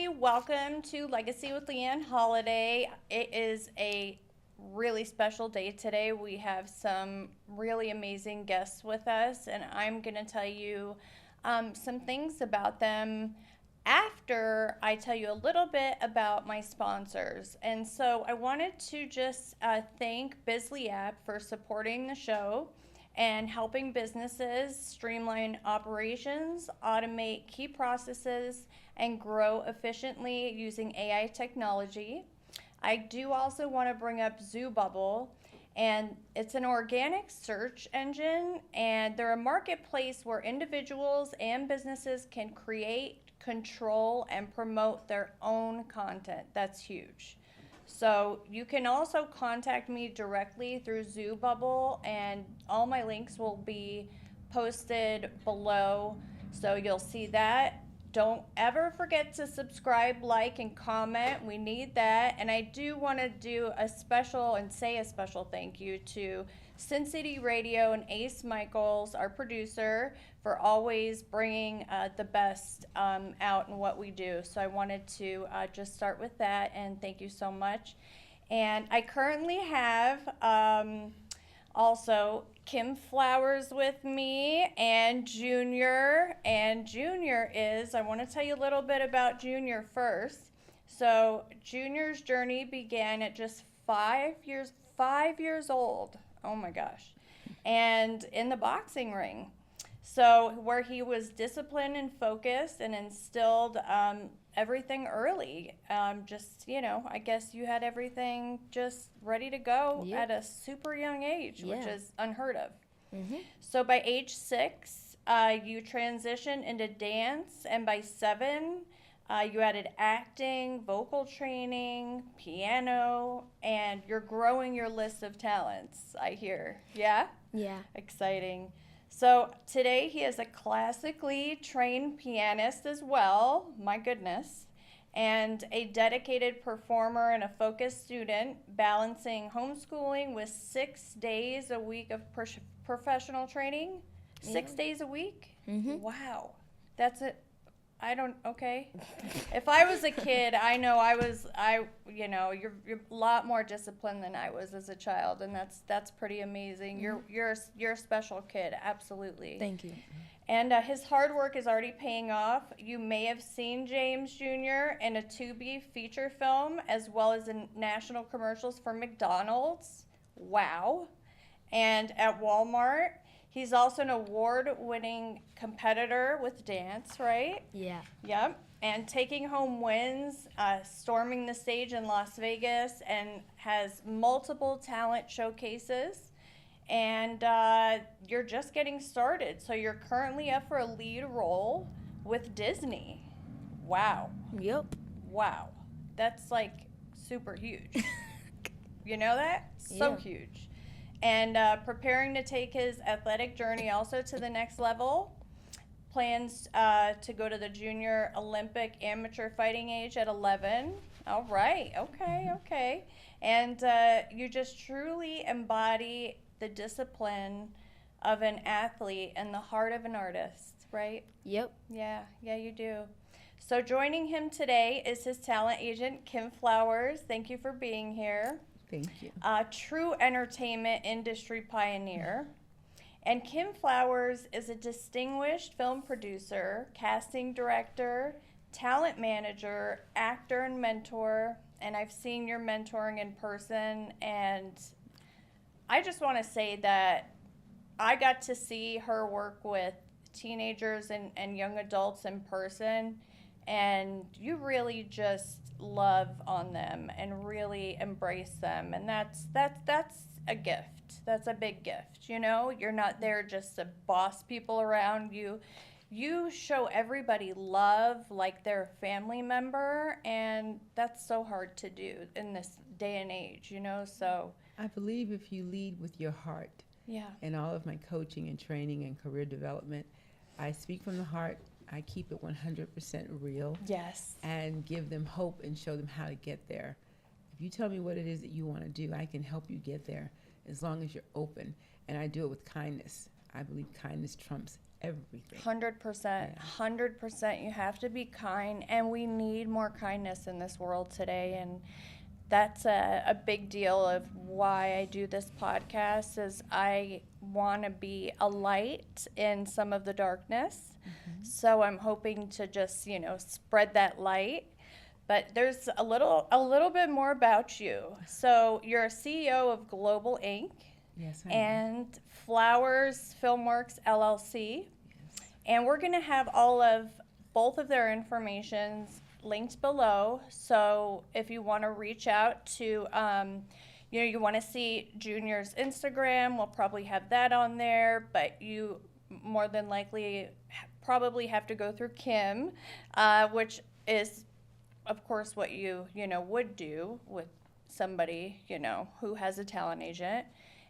everybody. Welcome to Legacy with Leeann Holiday. It is a really special day today. We have some really amazing guests with us, and I'm going to tell you some things about them after I tell you a little bit about my sponsors. And so I wanted to just thank Bizly app for supporting the show and helping businesses streamline operations, automate key processes, and grow efficiently using AI technology. I do also want to bring up ZooBubble, and it's an organic search engine, and they're a marketplace where individuals and businesses can create, control, and promote their own content. That's huge. So you can also contact me directly through ZooBubble, and all my links will be posted below. So you'll see that. Don't ever forget to subscribe, like, and comment. We need that. And I do want to do a special and say a special thank you to Sin City Radio and Ace Michaels, our producer, for always bringing the best out in what we do. So I wanted to just start with that, and thank you so much. And I currently have also Kim Flowers with me and Junior. And Junior I want to tell you a little bit about Junior first. So Junior's journey began at just 5 years old. Oh my gosh. And in the boxing ring. So where he was disciplined and focused and instilled everything early. I guess you had everything just ready to go at a super young age, which is unheard of. Mm-hmm. So by age 6, you transitioned into dance, and by 7, you added acting, vocal training, piano, and you're growing your list of talents, I hear. Yeah? Yeah. Exciting. So today he is a classically trained pianist as well, my goodness, and a dedicated performer and a focused student, balancing homeschooling with 6 days a week of professional training. 6 days a week? Mm-hmm. Wow. That's it. Okay. If I was a kid, I know you're a lot more disciplined than I was as a child, and that's pretty amazing. Mm-hmm. You're a special kid, absolutely. Thank you. And his hard work is already paying off. You may have seen James Jr. in a Tubi feature film, as well as in national commercials for McDonald's. Wow. And at Walmart. He's also an award-winning competitor with dance, right? Yeah. Yep. And taking home wins, storming the stage in Las Vegas, and has multiple talent showcases. And you're just getting started. So you're currently up for a lead role with Disney. Wow. Yep. Wow. That's like super huge. You know that? So huge. And preparing to take his athletic journey also to the next level. Plans to go to the junior Olympic amateur fighting age at 11. All right. Okay. And you just truly embody the discipline of an athlete and the heart of an artist, right? Yep. Yeah, you do. So joining him today is his talent agent, Kim Flowers. Thank you for being here. Thank you. A true entertainment industry pioneer. And Kim Flowers is a distinguished film producer, casting director, talent manager, actor, and mentor. And I've seen your mentoring in person. And I just want to say that I got to see her work with teenagers and young adults in person. And you really just love on them and really embrace them, and that's a gift. That's a big gift. You're not there just to boss people around. You show everybody love like they're a family member, and that's so hard to do in this day and age. So I believe if you lead with your heart, in all of my coaching and training and career development, I speak from the heart. I keep it 100% real. Yes. And give them hope and show them how to get there. If you tell me what it is that you want to do, I can help you get there as long as you're open. And I do it with kindness. I believe kindness trumps everything. 100%. 100%. You have to be kind, and we need more kindness in this world today. And that's a big deal of why I do this podcast, is I want to be a light in some of the darkness. So I'm hoping to just, spread that light. But there's a little bit more about you. So you're a CEO of Global Inc. Yes, I am. And Flowers Filmworks LLC. Yes. And we're going to have both of their informations linked below. So if you want to reach out to, you want to see Junior's Instagram, we'll probably have that on there. But you more than likely probably have to go through Kim, which is, of course, what you would do with somebody, who has a talent agent.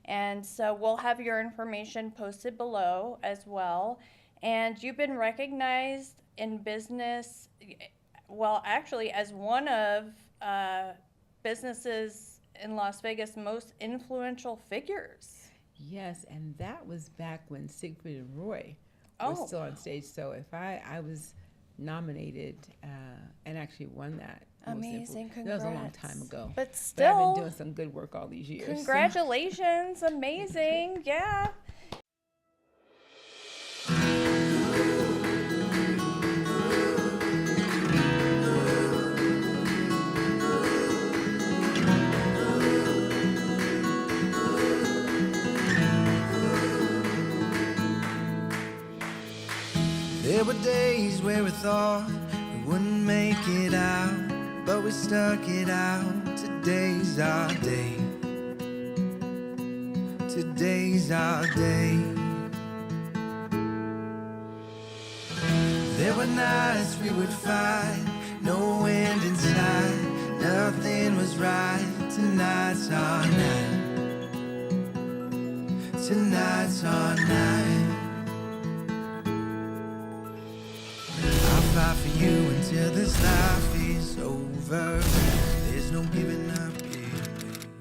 And so we'll have your information posted below as well. And you've been recognized in business, well, actually, as one of businesses in Las Vegas' most influential figures. Yes, and that was back when Siegfried and Roy were still on stage. So if I was nominated and actually won that. Amazing, congrats. That was a long time ago. But still, I've been doing some good work all these years. Congratulations, so. Amazing, yeah. There were days where we thought we wouldn't make it out, but we stuck it out. Today's our day. Today's our day. There were nights we would fight, no end in sight, nothing was right. Tonight's our night. Tonight's our night. Fight for you until this life is over. There's no giving up here, babe.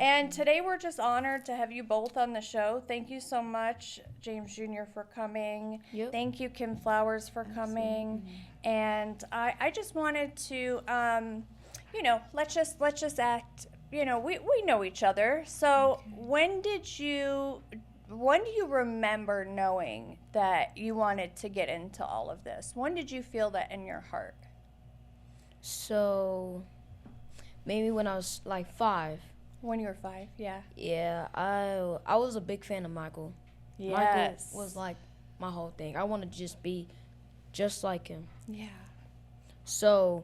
And today we're just honored to have you both on the show. Thank you so much, James Jr., for coming. Yep. Thank you, Kim Flowers, for coming. And I just wanted to, let's just act, we know each other. So when do you remember knowing that you wanted to get into all of this? When did you feel that in your heart? So maybe when I was like 5. When you were 5, yeah. Yeah, I was a big fan of Michael. Yes. Michael was like my whole thing. I wanted to just be just like him. Yeah. So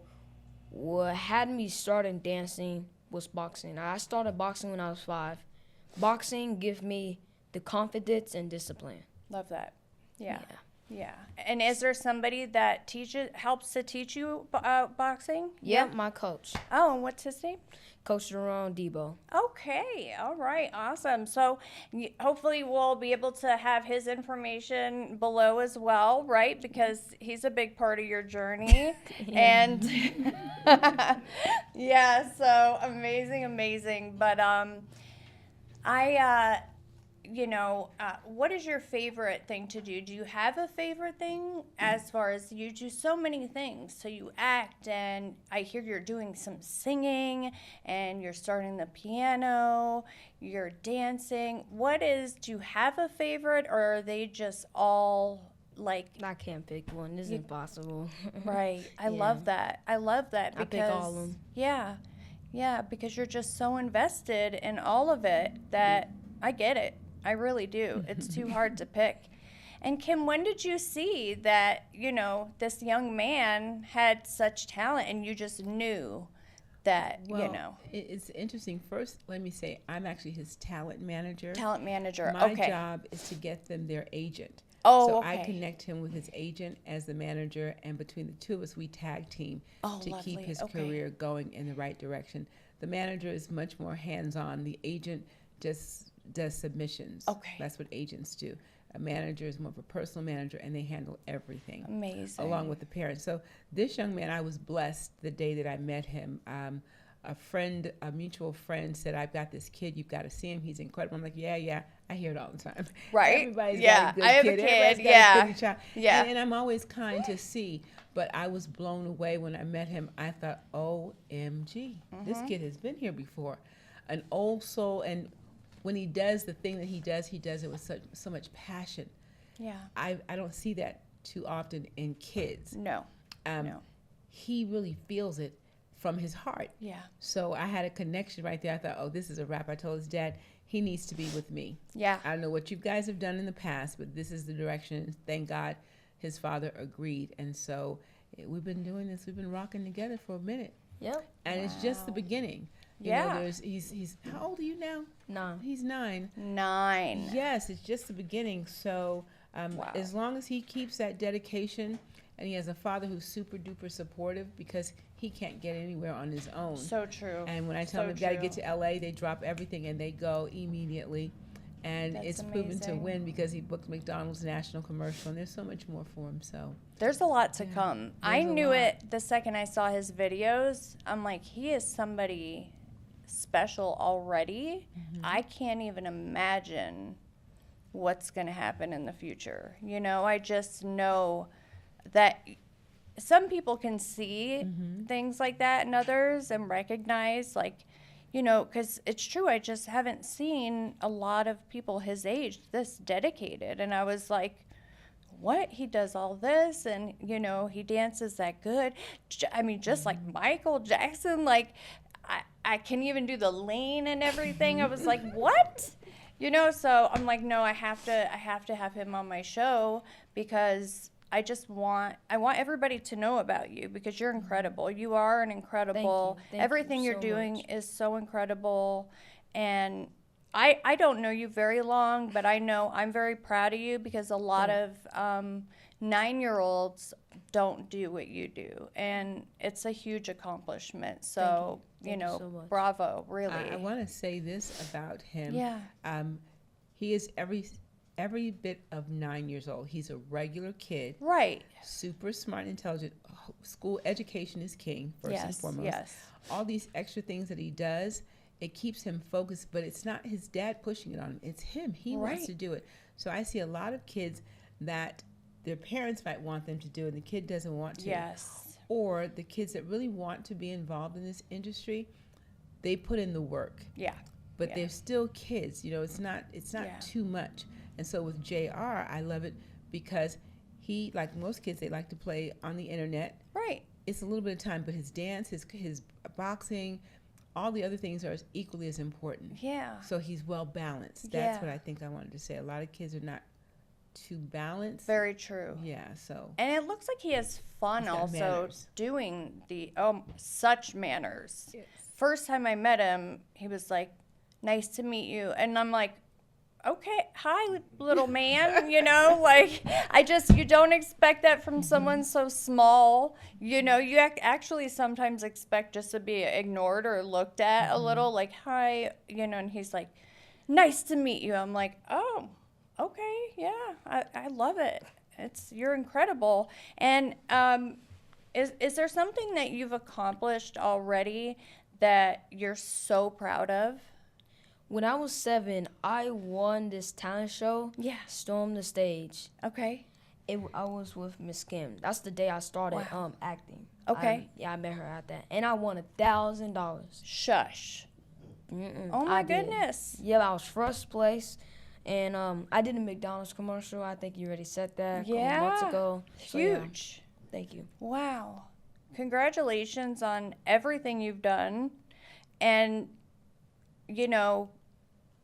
what had me starting dancing was boxing. I started boxing when I was 5. Boxing gave me the confidence and discipline. Love that. Yeah. And is there somebody that helps to teach you boxing? Yeah, my coach. Oh, and what's his name? Coach Jerome Debo. Okay, all right, awesome. So hopefully we'll be able to have his information below as well, right? Because he's a big part of your journey. And yeah, so amazing. But what is your favorite thing to do? Do you have a favorite thing? As far as you do so many things. So you act, and I hear you're doing some singing, and you're starting the piano, you're dancing. Do you have a favorite, or are they just all like? I can't pick one. It's impossible. Right. I love that. Because I pick all of them. Yeah, because you're just so invested in all of it that I get it. I really do. It's too hard to pick. And Kim, when did you see that, this young man had such talent and you just knew that, Well, it's interesting. First, let me say, I'm actually his talent manager. Talent manager. My Okay. job is to get them their agent. Oh, so okay. I connect him with his agent as the manager, and between the two of us, we tag team to keep his career going in the right direction. The manager is much more hands-on. The agent just does submissions. Okay. That's what agents do. A manager is more of a personal manager, and they handle everything. Amazing. Along with the parents. So this young man, I was blessed the day that I met him. A mutual friend said, I've got this kid, you've got to see him. He's incredible. I'm like, yeah, I hear it all the time. Right? Everybody's Yeah, got a good I have kid. a kid. Everybody's got Yeah. a pretty child. Yeah. And I'm always kind to see. But I was blown away when I met him. I thought, OMG, this kid has been here before. An old soul. And when he does the thing that he does it with so much passion. Yeah. I don't see that too often in kids. No. No. He really feels it from his heart. Yeah. So I had a connection right there. I thought, oh, this is a wrap. I told his dad, he needs to be with me. Yeah. I don't know what you guys have done in the past, but this is the direction. Thank God his father agreed. And so we've been doing this. We've been rocking together for a minute. Yep. And it's just the beginning. You know, he's how old are you now? 9. He's 9. 9. Yes, it's just the beginning. So as long as he keeps that dedication, and he has a father who's super duper supportive, because he can't get anywhere on his own. So true. And when I tell them they've got to get to LA, they drop everything and they go immediately. And That's it's proven to amazing. win because he booked McDonald's national commercial, and there's so much more for him. So There's a lot to come. I There's a knew lot. it the second I saw his videos. I'm like, he is somebody special already. I can't even imagine what's going to happen in the future. You know, I just know that some people can see things like that in others and recognize, like, you know, because it's true, I just haven't seen a lot of people his age this dedicated. And I was like, what? He does all this, and, you know, he dances that good. I mean, just like Michael Jackson, like, I can even do the lean and everything. I was like, what? You know, so I'm like, no, I have to have him on my show, because I want everybody to know about you, because you're incredible. You are an incredible. Thank everything you you're so doing much. is so incredible. And I don't know you very long, but I know I'm very proud of you, because a lot of 9-year-olds don't do what you do, and it's a huge accomplishment. So Thank you so much. bravo, really. I want to say this about him. Yeah. He is every bit of 9 years old. He's a regular kid. Right. Super smart, intelligent. School education is king, first and foremost. Yes. All these extra things that he does, it keeps him focused, but it's not his dad pushing it on him. It's him. He wants Right. to do it. So I see a lot of kids that their parents might want them to do, and the kid doesn't want to. Yes. Or the kids that really want to be involved in this industry, they put in the work. Yeah. But Yeah. they're still kids. You know, it's not Yeah. too much. And so with JR, I love it because he, like most kids, they like to play on the internet. Right. It's a little bit of time, but his dance, his boxing, all the other things are equally as important. Yeah. So he's well balanced. That's Yeah. what I think I wanted to say. A lot of kids are not too balanced. Very true. Yeah, so. And it looks like he has fun He's got also manners. doing the such manners. Yes. First time I met him, he was like, "Nice to meet you," and I'm like, "Okay, hi, little man." You know, like you don't expect that from someone so small. You know, you actually sometimes expect just to be ignored or looked at a little, like, "Hi," you know, and he's like, "Nice to meet you." I'm like, "Oh, okay, yeah, I love it. You're incredible." And is there something that you've accomplished already that you're so proud of? When I was 7, I won this talent show. Yeah. Stormed the stage. Okay. I was with Miss Kim. That's the day I started Wow. acting. Okay. I met her at that, and I won $1,000. Shush. Mm-mm, Oh my I did. goodness. Yeah, I was first place, and I did a McDonald's commercial. I think you already said that a couple months Yeah. ago. So, yeah, Huge. thank you. Wow. Congratulations on everything you've done. And, you know,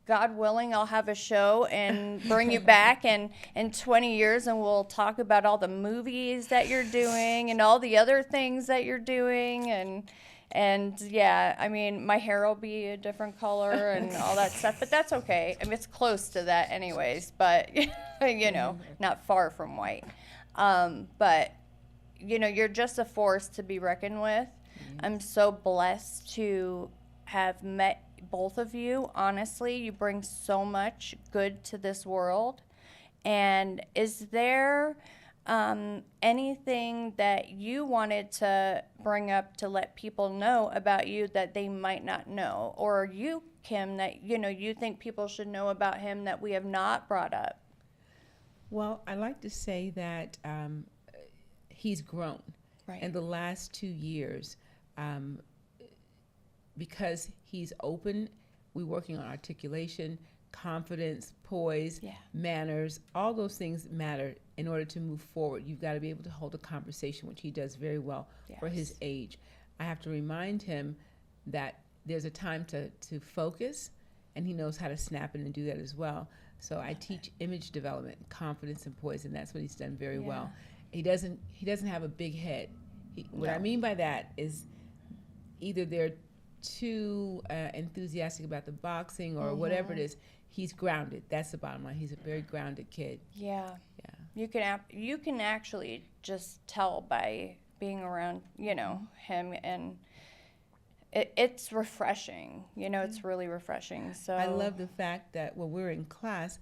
God willing, I'll have a show and bring you back in 20 years, and we'll talk about all the movies that you're doing and all the other things that you're doing. And And yeah, I mean, my hair will be a different color and all that stuff, but that's okay. I mean, it's close to that anyways, but not far from white. But you're just a force to be reckoned with. I'm so blessed to have met both of you. Honestly, you bring so much good to this world. And is there anything that you wanted to bring up to let people know about you that they might not know? Or you, Kim, that you think people should know about him that we have not brought up? Well, I like to say that he's grown Right. in the last 2 years. Because he's open, we're working on articulation, confidence, poise, Yeah. manners. All those things matter in order to move forward. You've got to be able to hold a conversation, which he does very well for his Yes. age. I have to remind him that there's a time to focus, and he knows how to snap in and do that as well. So I teach image development, confidence, and poise, and that's what he's done very well. He doesn't have a big head. What I No. mean by that is either they're too enthusiastic about the boxing or whatever it is. He's grounded. That's the bottom line. He's a very grounded kid. Yeah. Yeah. You can actually just tell by being around, him, and it's refreshing. It's really refreshing. So I love the fact that when we're in class,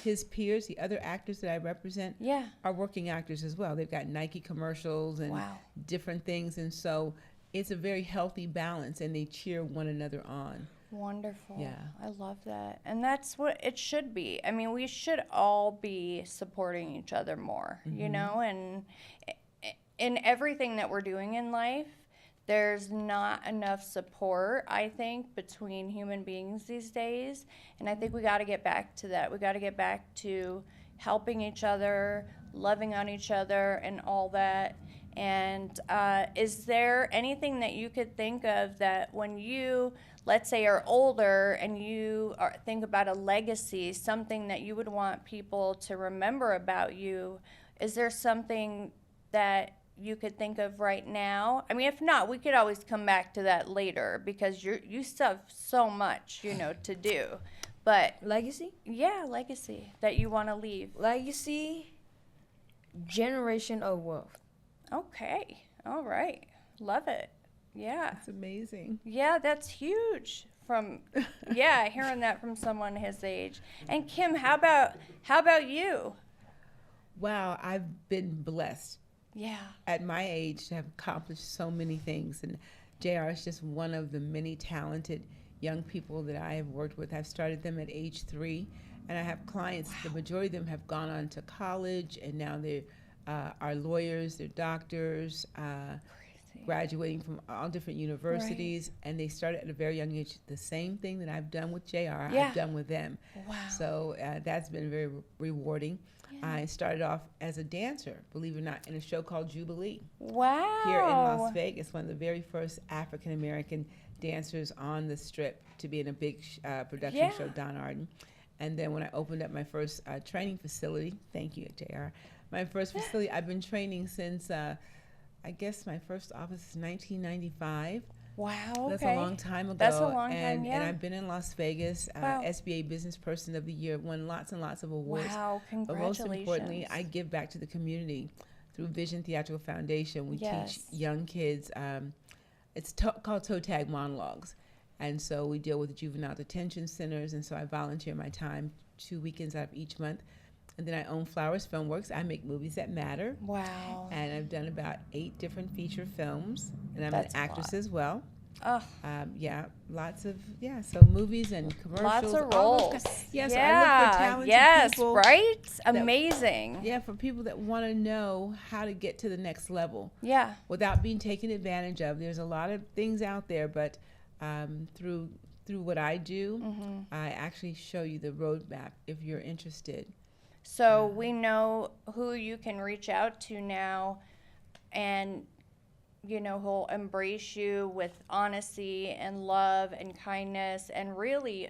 his peers, the other actors that I represent, Yeah. are working actors as well. They've got Nike commercials and Wow. different things, and so it's a very healthy balance, and they cheer one another on. Wonderful. Yeah. I love that. And that's what it should be. I mean, we should all be supporting each other more, and in everything that we're doing in life, there's not enough support, I think, between human beings these days. And I think we got to get back to that. We got to get back to helping each other, loving on each other, and all that. And is there anything that you could think of that when you, let's say, are older and you think about a legacy, something that you would want people to remember about you? Is there something that you could think of right now? I mean, if not, we could always come back to that later because you still have so much, to do. But Legacy? yeah, legacy that you want to leave. Legacy, generation of wealth. Okay. All right. Love it. Yeah. That's amazing. Yeah, that's huge. Hearing that from someone his age. And Kim, how about you? Wow, I've been blessed Yeah. at my age to have accomplished so many things, and JR is just one of the many talented young people that I have worked with. I've started them at age 3, and I have clients. The majority of them have gone on to college, and now they are lawyers, they're doctors, graduating from all different universities, and they started at a very young age. The same thing that I've done with JR, I've done with them. Wow. So that's been very rewarding. I started off as a dancer, believe it or not, in a show called Jubilee Wow. here in Las Vegas, one of the very first African-American dancers on the Strip to be in a big production show, Don Arden. And then when I opened up my first training facility, thank you, JR, my first facility, I've been training since, I guess my first office is 1995. Wow. Okay. That's a long time ago. That's a long and, time, yeah. And I've been in Las Vegas, Wow. SBA Business Person of the Year, won lots and lots of awards. Wow. But Congratulations. most importantly, I give back to the community through Vision Theatrical Foundation. We teach young kids. It's called Toe Tag Monologues. And so we deal with juvenile detention centers. And so I volunteer my time 2 weekends out of each month. And then I own Flowers Film Works. I make movies that matter. Wow. And I've done about 8 different feature films. And I'm That's an a actress lot. as well. Oh, Lots of, so movies and commercials. lots of all those roles. Yes, I look for talented people. Right? Amazing. Yeah, for people that want to know how to get to the next level Yeah. without being taken advantage of. There's a lot of things out there, but through what I do, I actually show you the roadmap if you're interested. So we know who you can reach out to now, and who'll embrace you with honesty and love and kindness, and really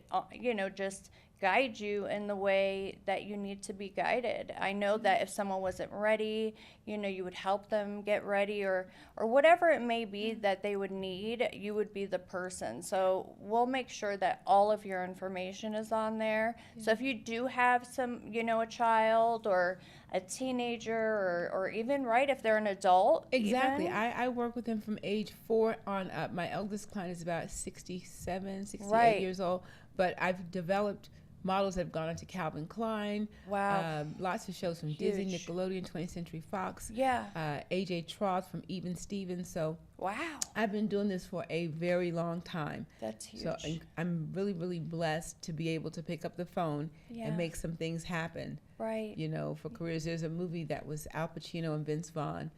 just guide you in the way that you need to be guided. I know that if someone wasn't ready, you would help them get ready, or whatever it may be that they would need, you would be the person. So we'll make sure that all of your information is on there. So if you do have some, a child or a teenager, or even, right, if they're an adult. Exactly. Even. I work with them from age 4 on up. My eldest client is about 67, 68 Right. years old. But I've developed models that have gone into Calvin Klein. Wow. Lots of shows from Disney, Huge. Nickelodeon, 20th Century Fox. Yeah. AJ Troth from Even Stevens. So Wow. I've been doing this for a very long time. That's huge. So I'm really, really blessed to be able to pick up the phone Yeah. and make some things happen. Right. For careers. There's a movie that was Al Pacino and Vince Vaughn,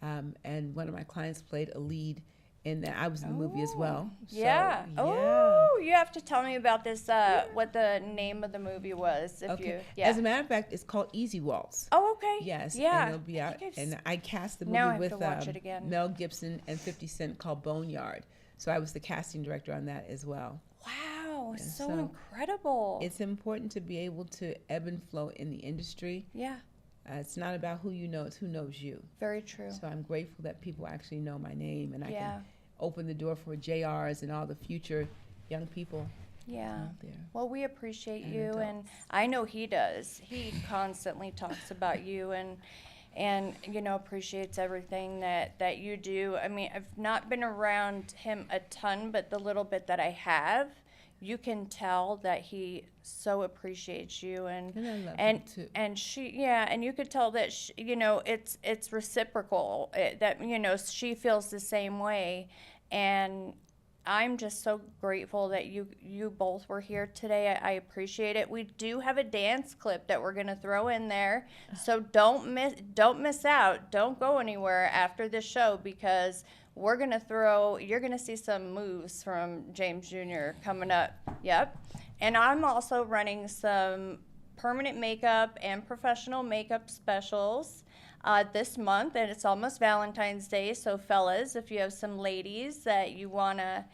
and one of my clients played a lead in that. I was in the movie as well. Yeah. So, Oh, you have to tell me about this, what the name of the movie was. If Okay. you, yeah. As a matter of fact, it's called Easy Waltz. Oh, okay. Yes. Yeah. And it'll be out. think I've And I cast the movie Now I have with to watch it again. Mel Gibson and 50 Cent called Boneyard. So I was the casting director on that as well. Wow. So so incredible. It's important to be able to ebb and flow in the industry. Yeah. It's not about who you know, it's who knows you. Very true. So I'm grateful that people actually know my name, and I Yeah. can open the door for JRs and all the future young people Yeah. out there. Well, we appreciate And you, and adults. I know he does. He constantly talks about you, and appreciates everything that you do. I mean, I've not been around him a ton, but the little bit that I have, you can tell that he so appreciates you, and And I love and him too. and and you could tell that it's reciprocal, that she feels the same way, and I'm just so grateful that you both were here today. I appreciate it. We do have a dance clip that we're gonna throw in there, so don't miss out. Don't go anywhere after this show, because you're gonna see some moves from James Jr. coming up. Yep. And I'm also running some permanent makeup and professional makeup specials this month, and it's almost Valentine's Day. So fellas, if you have some ladies that you wanna,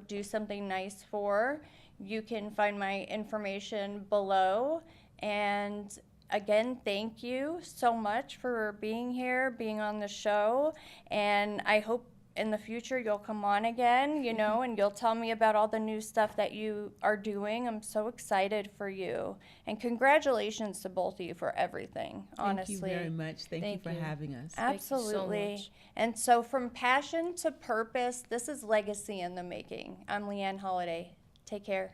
do something nice for, you can find my information below. And again, thank you so much for being here, being on the show, and I hope in the future you'll come on again, and you'll tell me about all the new stuff that you are doing. I'm so excited for you, and congratulations to both of you for everything. Honestly, Thank you very much. Thank you Thank for you. having us. Thank you so absolutely. much. And so, from passion to purpose, this is legacy in the making. I'm Leeann Holiday. Take care.